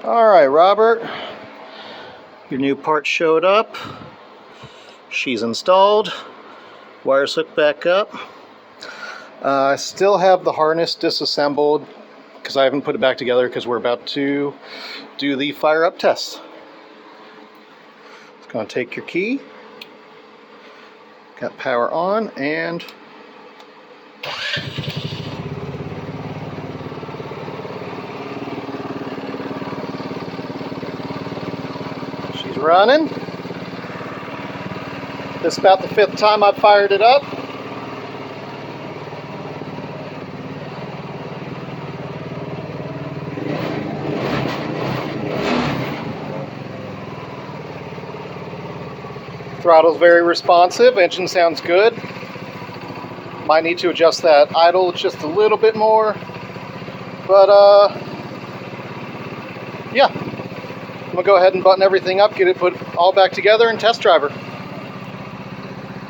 Alright, Robert, your new part showed up. She's installed. Wires hooked back up. I still have the harness disassembled because I haven't put it back together because we're about to do the fire up test. It's going to take your key. Got power on and she's running. This is about the 5th time I've fired it up. Throttle's very responsive, engine sounds good. Might need to adjust that idle just a little bit more. But yeah. I'm gonna go ahead and button everything up, get it put all back together and test drive her.